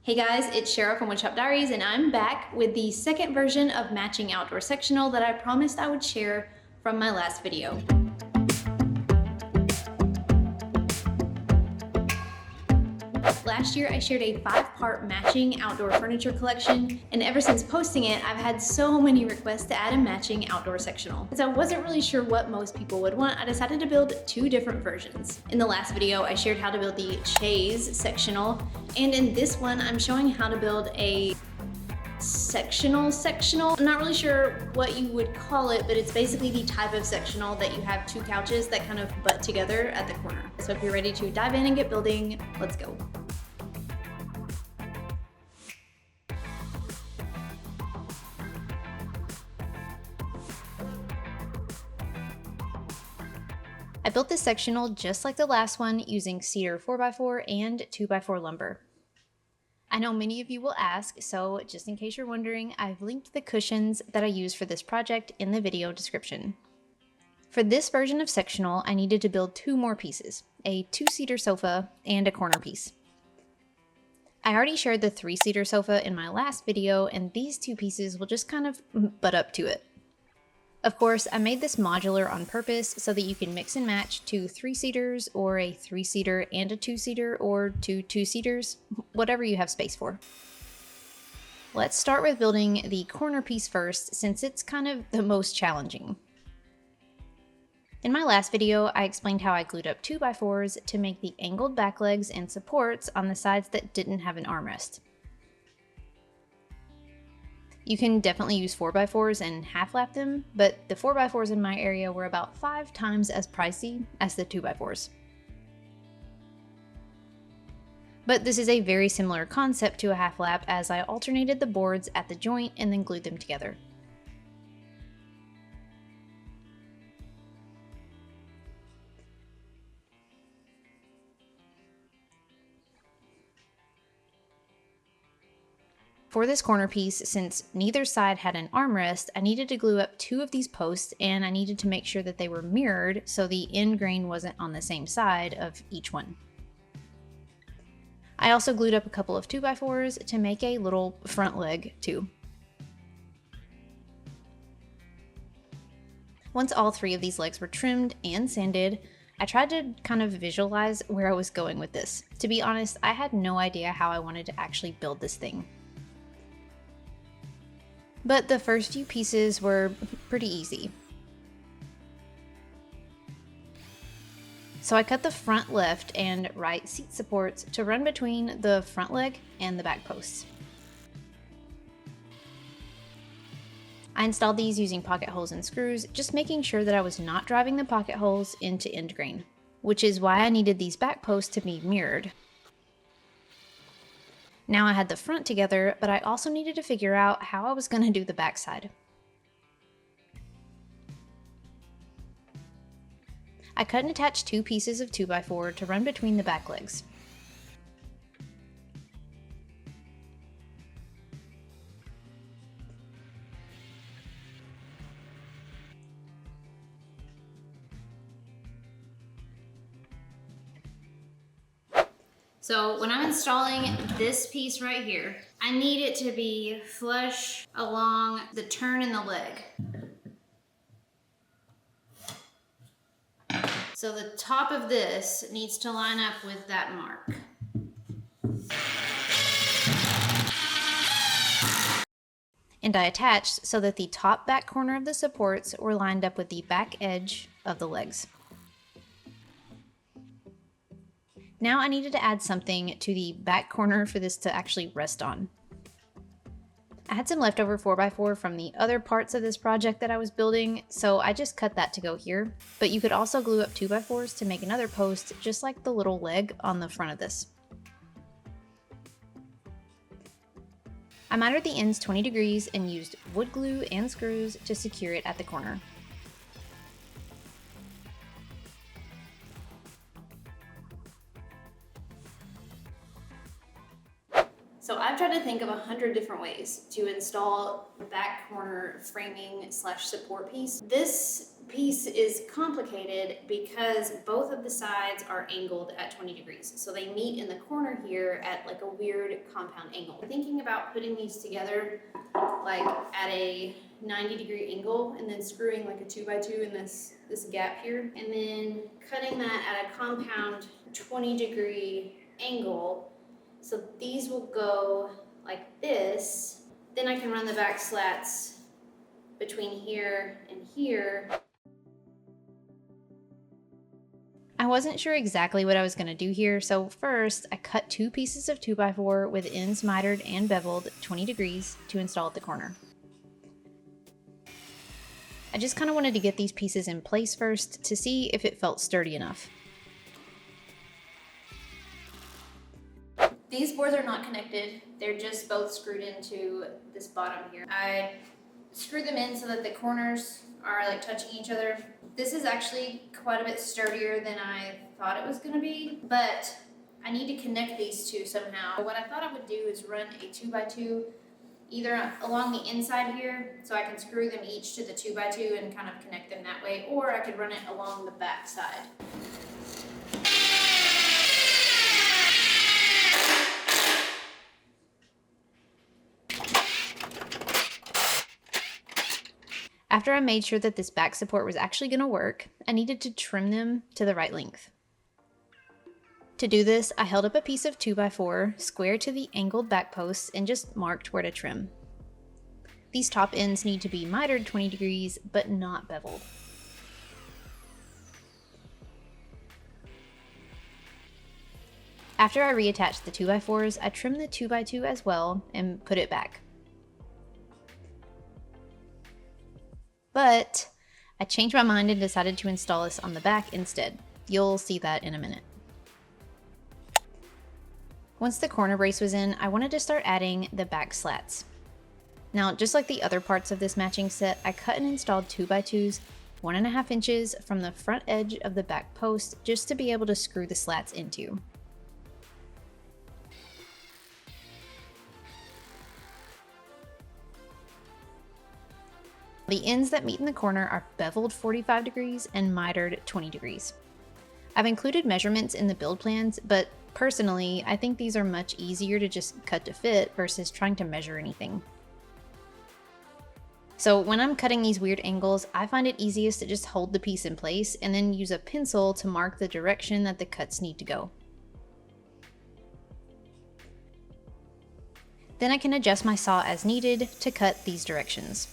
Hey guys, it's Cheryl from Woodshop Diaries, and I'm back with the second version of matching outdoor sectional that I promised I would share from my last video. Last year I shared a 5-part matching outdoor furniture collection, and ever since posting it, I've had so many requests to add a matching outdoor sectional. Since I wasn't really sure what most people would want, I decided to build 2 different versions. In the last video, I shared how to build the chaise sectional, and in this one, I'm showing how to build a sectional. I'm not really sure what you would call it, but it's basically the type of sectional that you have 2 couches that kind of butt together at the corner. So if you're ready to dive in and get building, let's go. I built this sectional just like the last one using cedar 4x4 and 2x4 lumber. I know many of you will ask, so just in case you're wondering, I've linked the cushions that I used for this project in the video description. For this version of sectional, I needed to build 2 more pieces, a 2-seater sofa and a corner piece. I already shared the 3-seater sofa in my last video, and these 2 pieces will just kind of butt up to it. Of course, I made this modular on purpose so that you can mix and match 2 3-seaters or a 3-seater and a 2-seater or 2 2-seaters, whatever you have space for. Let's start with building the corner piece first, since it's kind of the most challenging. In my last video, I explained how I glued up 2x4s to make the angled back legs and supports on the sides that didn't have an armrest. You can definitely use 4x4s and half lap them, but the 4x4s in my area were about 5 times as pricey as the 2x4s. But this is a very similar concept to a half lap, as I alternated the boards at the joint and then glued them together. For this corner piece, since neither side had an armrest, I needed to glue up 2 of these posts, and I needed to make sure that they were mirrored so the end grain wasn't on the same side of each one. I also glued up a couple of 2x4s to make a little front leg too. Once all 3 of these legs were trimmed and sanded, I tried to kind of visualize where I was going with this. To be honest, I had no idea how I wanted to actually build this thing. But the first few pieces were pretty easy. So I cut the front left and right seat supports to run between the front leg and the back posts. I installed these using pocket holes and screws, just making sure that I was not driving the pocket holes into end grain, which is why I needed these back posts to be mirrored. Now I had the front together, but I also needed to figure out how I was going to do the back side. I cut and attached 2 pieces of 2x4 to run between the back legs. So when I'm installing this piece right here, I need it to be flush along the turn in the leg. So the top of this needs to line up with that mark. And I attached so that the top back corner of the supports were lined up with the back edge of the legs. Now I needed to add something to the back corner for this to actually rest on. I had some leftover 4x4 from the other parts of this project that I was building, so I just cut that to go here, but you could also glue up 2x4s to make another post, just like the little leg on the front of this. I mitered the ends 20 degrees and used wood glue and screws to secure it at the corner. So I've tried to think of 100 different ways to install the back corner framing / support piece. This piece is complicated because both of the sides are angled at 20 degrees. So they meet in the corner here at like a weird compound angle. I'm thinking about putting these together like at a 90-degree angle and then screwing like a 2x2 in this gap here, and then cutting that at a compound 20-degree angle. So these will go like this. Then I can run the back slats between here and here. I wasn't sure exactly what I was going to do here, so first I cut 2 pieces of 2x4 with ends mitered and beveled 20 degrees to install at the corner. I just kind of wanted to get these pieces in place first to see if it felt sturdy enough. These boards are not connected, they're just both screwed into this bottom here. I screw them in so that the corners are like touching each other. This is actually quite a bit sturdier than I thought it was going to be, but I need to connect these two somehow. What I thought I would do is run a 2x2 either along the inside here, so I can screw them each to the 2x2 and kind of connect them that way, or I could run it along the back side. After I made sure that this back support was actually going to work, I needed to trim them to the right length. To do this, I held up a piece of 2x4 square to the angled back posts and just marked where to trim. These top ends need to be mitered 20 degrees, but not beveled. After I reattached the 2x4s, I trimmed the 2x2 as well and put it back. But I changed my mind and decided to install this on the back instead. You'll see that in a minute. Once the corner brace was in, I wanted to start adding the back slats. Now, just like the other parts of this matching set, I cut and installed 2x2s 1.5 inches from the front edge of the back post just to be able to screw the slats into. The ends that meet in the corner are beveled 45 degrees and mitered 20 degrees. I've included measurements in the build plans, but personally, I think these are much easier to just cut to fit versus trying to measure anything. So when I'm cutting these weird angles, I find it easiest to just hold the piece in place and then use a pencil to mark the direction that the cuts need to go. Then I can adjust my saw as needed to cut these directions.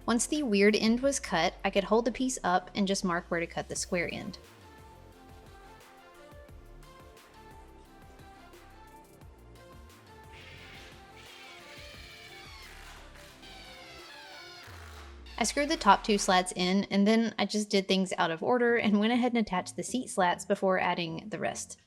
Once the weird end was cut, I could hold the piece up and just mark where to cut the square end. I screwed the top 2 slats in, and then I just did things out of order and went ahead and attached the seat slats before adding the rest.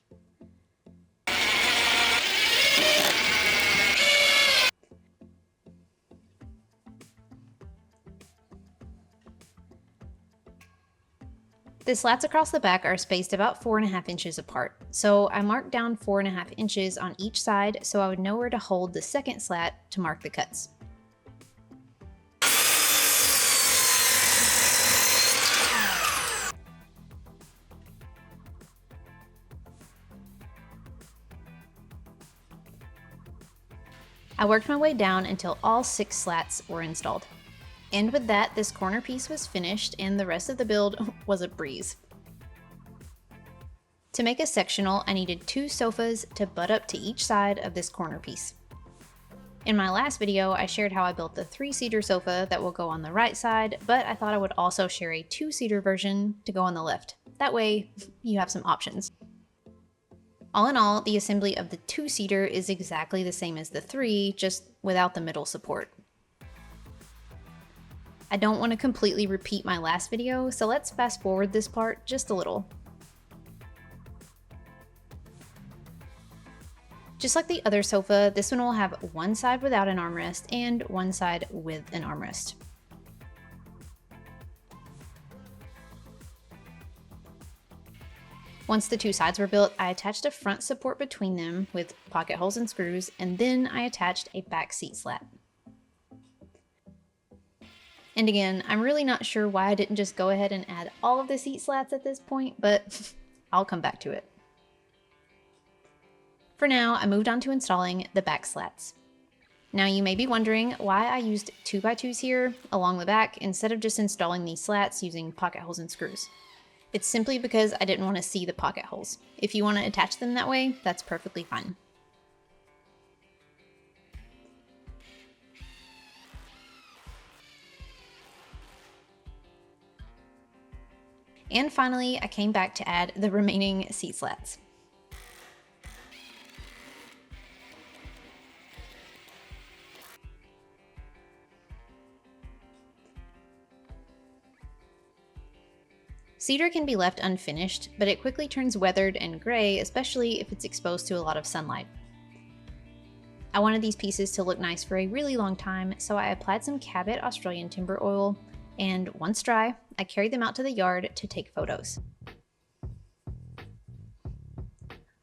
The slats across the back are spaced about 4.5 inches apart, so I marked down 4.5 inches on each side so I would know where to hold the second slat to mark the cuts. I worked my way down until all 6 slats were installed. And with that, this corner piece was finished and the rest of the build was a breeze. To make a sectional, I needed 2 sofas to butt up to each side of this corner piece. In my last video, I shared how I built the 3-seater sofa that will go on the right side, but I thought I would also share a 2-seater version to go on the left. That way, you have some options. All in all, the assembly of the 2-seater is exactly the same as the 3, just without the middle support. I don't want to completely repeat my last video, so let's fast forward this part just a little. Just like the other sofa, this one will have one side without an armrest and one side with an armrest. Once the 2 sides were built, I attached a front support between them with pocket holes and screws, and then I attached a back seat slat. And again, I'm really not sure why I didn't just go ahead and add all of the seat slats at this point, but I'll come back to it. For now, I moved on to installing the back slats. Now you may be wondering why I used 2x2s here along the back instead of just installing these slats using pocket holes and screws. It's simply because I didn't want to see the pocket holes. If you want to attach them that way, that's perfectly fine. And finally, I came back to add the remaining seat slats. Cedar can be left unfinished, but it quickly turns weathered and gray, especially if it's exposed to a lot of sunlight. I wanted these pieces to look nice for a really long time, so I applied some Cabot Australian timber oil, and once dry, I carried them out to the yard to take photos.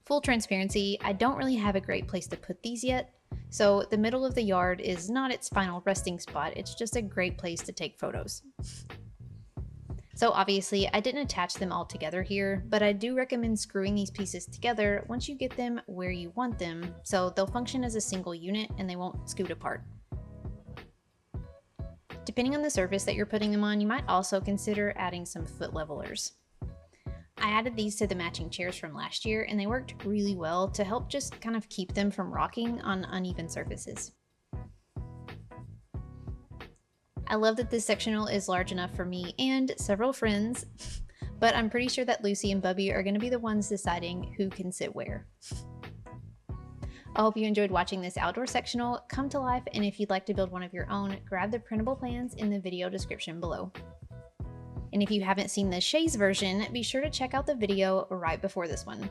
Full transparency, I don't really have a great place to put these yet, so the middle of the yard is not its final resting spot, it's just a great place to take photos. So obviously I didn't attach them all together here, but I do recommend screwing these pieces together once you get them where you want them, so they'll function as a single unit and they won't scoot apart. Depending on the surface that you're putting them on, you might also consider adding some foot levelers. I added these to the matching chairs from last year and they worked really well to help just kind of keep them from rocking on uneven surfaces. I love that this sectional is large enough for me and several friends, but I'm pretty sure that Lucy and Bubby are going to be the ones deciding who can sit where. I hope you enjoyed watching this outdoor sectional come to life, and if you'd like to build one of your own, grab the printable plans in the video description below. And if you haven't seen the chaise version, be sure to check out the video right before this one.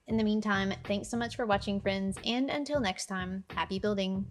In the meantime, thanks so much for watching, friends, and until next time, happy building!